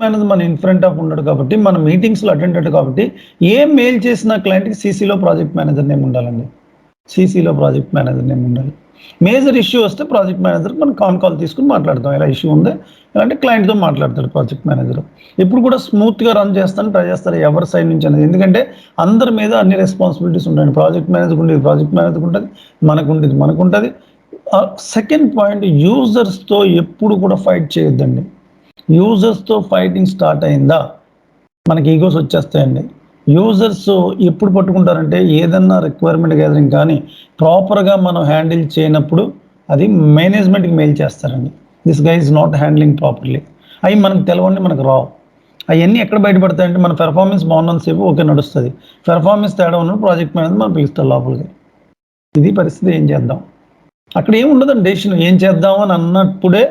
అనేది మన in front of ఉన్నాడు కాబట్టి, మన మీటింగ్స్‌లో అటెండెడ్ కాబట్టి, ఏ మెయిల్ చేసినా క్లయింట్‌కి సీసీలో ప్రాజెక్ట్ మేనేజర్ నేమ్ ఉండాలండి. సీసీలో ప్రాజెక్ట్ మేనేజర్ నేమ్ ఉండాలి. మేజర్ ఇష్యూ వస్తే ప్రాజెక్ట్ మేనేజర్ మనం కాల్ తీసుకొని మాట్లాడతాం. ఇలా ఇష్యూ ఉంది. ఎలా అంటే క్లయింట్‌తో మాట్లాడతాడు ప్రాజెక్ట్ మేనేజర్. ఎప్పుడు కూడా స్మూత్‌గా రన్ చేస్తాను ట్రై చేస్తారు ఎవరి సైడ్ నుంచి అనేది. ఎందుకంటే అందరి మీద అన్ని రెస్పాన్సిబిలిటీస్ ఉంటాయండి. ప్రాజెక్ట్ మేనేజర్‌కి ఉండేది ప్రాజెక్ట్ మేనేజర్‌కి ఉంటది. మనకుండేది మనకుంటది. సెకండ్ పాయింట్ యూజర్స్‌తో ఎప్పుడు కూడా ఫైట్ చేయొద్దండి. యూజర్స్‌తో ఫైటింగ్ స్టార్ట్ అయిందా మనకి ఈగోస్ వచ్చేస్తాయండి. యూజర్స్ ఎప్పుడు పట్టుకుంటారంటే ఏదన్నా రిక్వైర్మెంట్ గ్యాదరింగ్ కానీ ప్రాపర్‌గా మనం హ్యాండిల్ చేయనప్పుడు అది మేనేజ్మెంట్‌కి మెయిల్ చేస్తారండి. This guy is not handling properly. అయి మనకు తెలవండి, మనకు రావు. అయన్నీ ఎక్కడ బయటపడతాయంటే మన పెర్ఫార్మెన్స్ బాగున్నంత సేపు ఓకే నడుస్తది. పెర్ఫార్మెన్స్ తేడా ఉన్నప్పుడు ప్రాజెక్ట్ మేనేజర్ మనం పిలుస్తారు లోపలికి. ఇది పరిస్థితి. ఏం చేద్దాం? అక్కడ ఏముండదండి డెసిషన్. ఏం చేద్దాం అని అన్నప్పుడే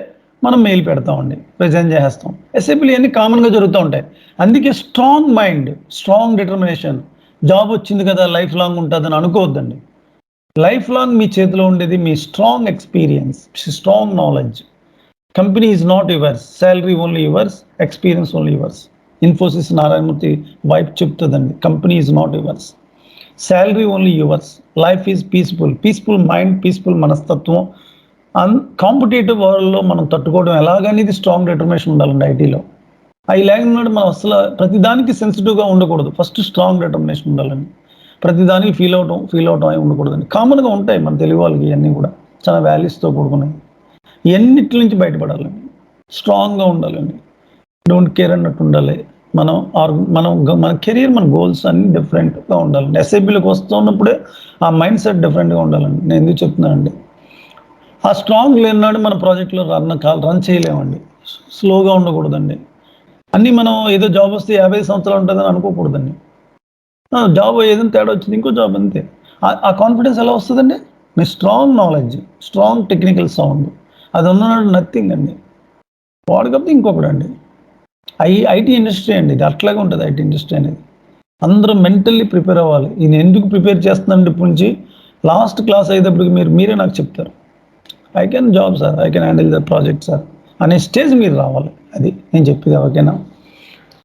మనం మెయిల్ పెడతామండి. రిజైన్ చేసేస్తాం. ఎస్ఏపీలు ఇవన్నీ కామన్‌గా జరుగుతూ ఉంటాయి. అందుకే strong mind, strong determination. Job వచ్చింది కదా లైఫ్ లాంగ్ ఉంటుందని అనుకోవద్దండి. లైఫ్ లాంగ్ మీ చేతిలో ఉండేది మీ strong experience, strong knowledge. Company is not yours. Salary only yours. Experience only yours. Infosys Narayana Murthy wife చెప్తుందండి. Company is not yours. Salary only yours. Life is peaceful. Peaceful mind, peaceful మనస్తత్వం. Competitive వరల్డ్‌లో మనం తట్టుకోవడం ఎలాగనేది strong determination ఉండాలండి ఐటీలో. అయి లేకున్నాడు మనం అసలు ప్రతిదానికి సెన్సిటివ్‌గా ఉండకూడదు. ఫస్ట్ స్ట్రాంగ్ డిటర్మినేషన్ ఉండాలండి. ప్రతిదానికి ఫీల్ అవటం అయి ఉండకూడదండి. కామన్‌గా ఉంటాయి మన తెలుగు వాళ్ళకి ఇయన్నీ కూడా. చాలా వాల్యూస్‌తో కూడుకున్నయి. ఇయన్నిటి నుంచి బయటపడాలండి. స్ట్రాంగ్‌గా ఉండాలండి. డోంట్ కేర్ అన్నట్టు ఉండాలి. మన కెరియర్, మన గోల్స్ అన్నీ డిఫరెంట్‌గా ఉండాలండి. ఎస్ఐపీలోకి వస్తున్నప్పుడే ఆ మైండ్ సెట్ డిఫరెంట్‌గా ఉండాలండి. నేను ఎందుకు చెప్తున్నానండి. ఆ స్ట్రాంగ్ లేనినాడు మన ప్రాజెక్ట్‌లో రన్ చేయలేమండి. స్లోగా ఉండకూడదండి. అన్నీ మనం ఏదో జాబ్ వస్తే 50 సంవత్సరాలు ఉంటుందని అనుకోకూడదండి. జాబ్ ఏదైనా తేడా వచ్చింది ఇంకో జాబ్ అంతే. ఆ కాన్ఫిడెన్స్ ఎలా వస్తదండి? మీ strong knowledge, strong technical sound. అది ఉన్ననాడు నథింగ్ అండి. వాడు కాకపోతే ఇంకొకడండి. ఐటీ ఇండస్ట్రీ అండి. ఇది అట్లాగే ఉంటది ఐటీ ఇండస్ట్రీ అనేది. అందరూ మెంటల్లీ ప్రిపేర్ అవ్వాలి. ఇది ఎందుకు ప్రిపేర్ చేస్తున్నానంటే ఇప్పటి నుంచి లాస్ట్ క్లాస్ అయ్యేటప్పటికి మీరే నాకు చెప్తారు. I can job sir, I can handle the project sir అనే స్టేజ్ మీరు రావాలి. అది నేను చెప్పేది. ఓకేనా?